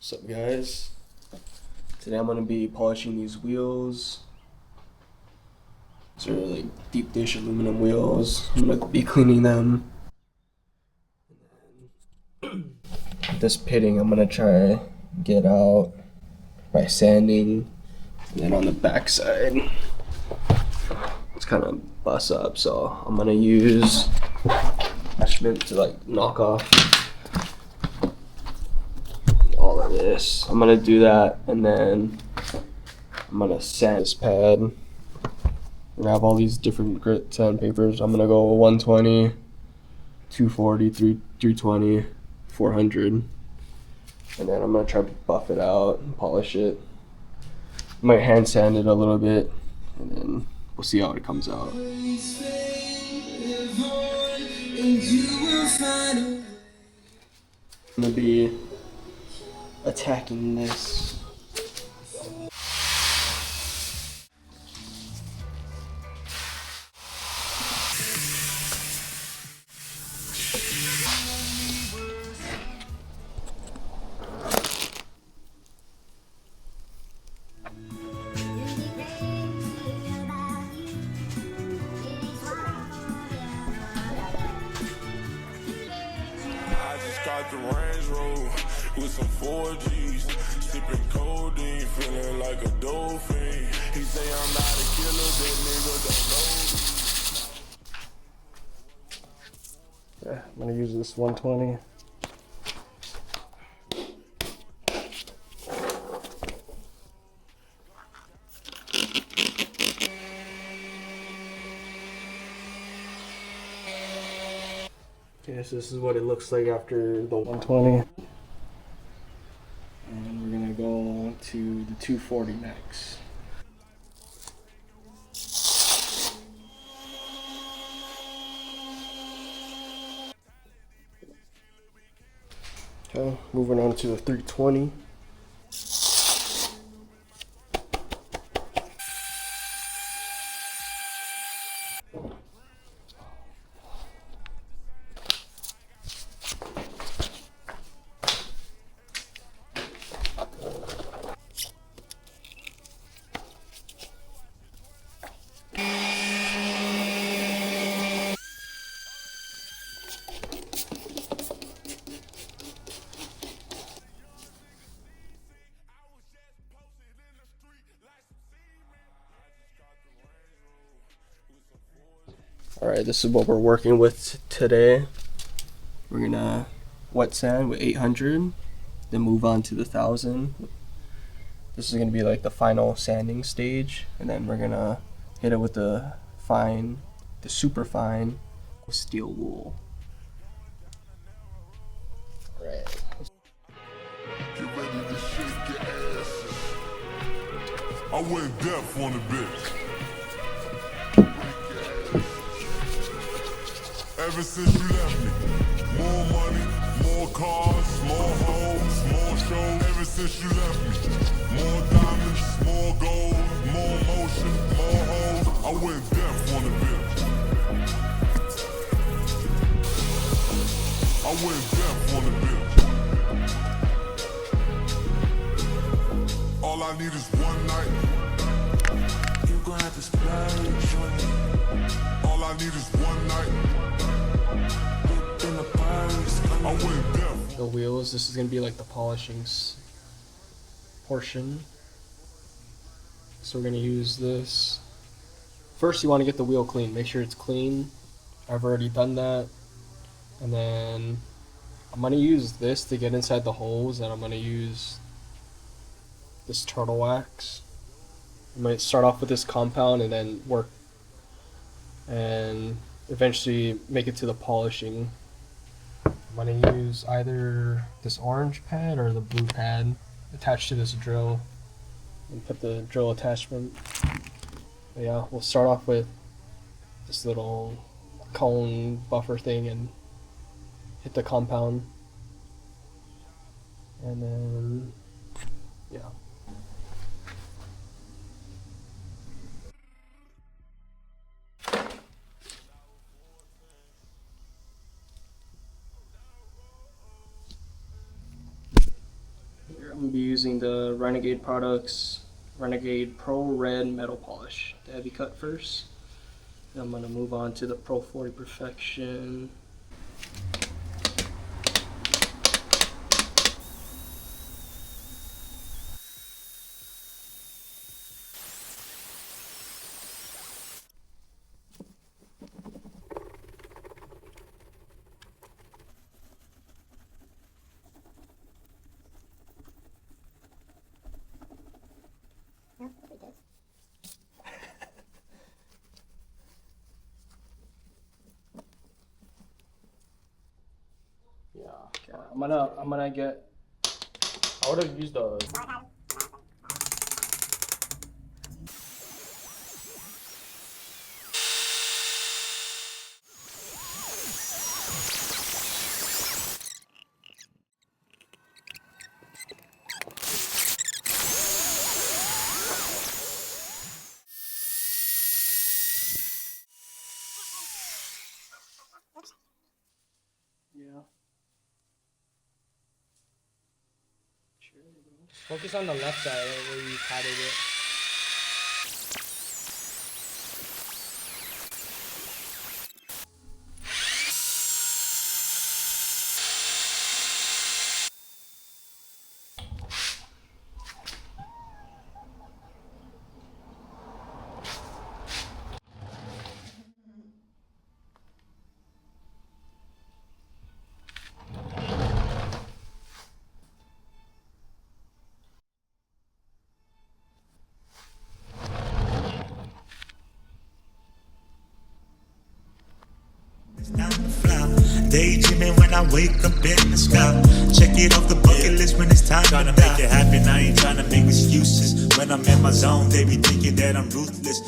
What's up, guys? Today I'm gonna be polishing these wheels. These are like deep dish aluminum wheels. I'm gonna be cleaning them. This pitting I'm gonna try get out by sanding. And then on the back side, it's kind of bust up, so I'm gonna use attachment to like knock off all of this. I'm gonna do that, and then I'm gonna sand this pad. I have all these different grit sandpapers. I'm gonna go 120, 240, 320, 400, and then I'm gonna try to buff it out and polish it. I might hand sand it a little bit, and then we'll see how it comes out. I'm gonna be attacking this. Got the Range Rover with some 4Gs, sipping codeine, feeling like a dolphin. He say I'm not a killer, that nigga don't know me. Yeah, I'm gonna use this 120. Okay, so this is what it looks like after the 120. And we're gonna go to the 240 next. Okay, moving on to the 320. Alright, this is what we're working with today. We're gonna wet sand with 800, then move on to the 1000. This is gonna be like the final sanding stage, and then we're gonna hit it with the super fine steel wool. Alright. Get ready to shake your asses. I went deaf on the bitch. Ever since you left me, more money, more cars, more hoes, more shows. Ever since you left me, more diamonds, more gold, more motion, more hoes. I went deaf on the bitch. I went deaf on the bitch. All I need is one night. You gon' have to splurge on it. All I need is one night. The wheels, this is going to be like the polishing portion. So we're going to use this. First you want to get the wheel clean, make sure it's clean. I've already done that. And then I'm going to use this to get inside the holes, and I'm going to use this turtle wax. I might start off with this compound and then work and eventually make it to the polishing. I'm going to use either this orange pad or the blue pad attached to this drill, and put the drill attachment. But yeah, we'll start off with this little cone buffer thing and hit the compound, and then yeah. I'm gonna be using the Renegade Products Renegade Pro Red Metal Polish, the heavy cut first. Then I'm gonna move on to the Pro 40 Perfection. Yeah, okay. I'm gonna get. I would have used the. Yeah. Focus on the left side where you patted it. Daydreaming when I wake up in the sky. Check it off the bucket list when it's time to make it happen. I ain't trying to make excuses. When I'm in my zone, they be thinking that I'm ruthless.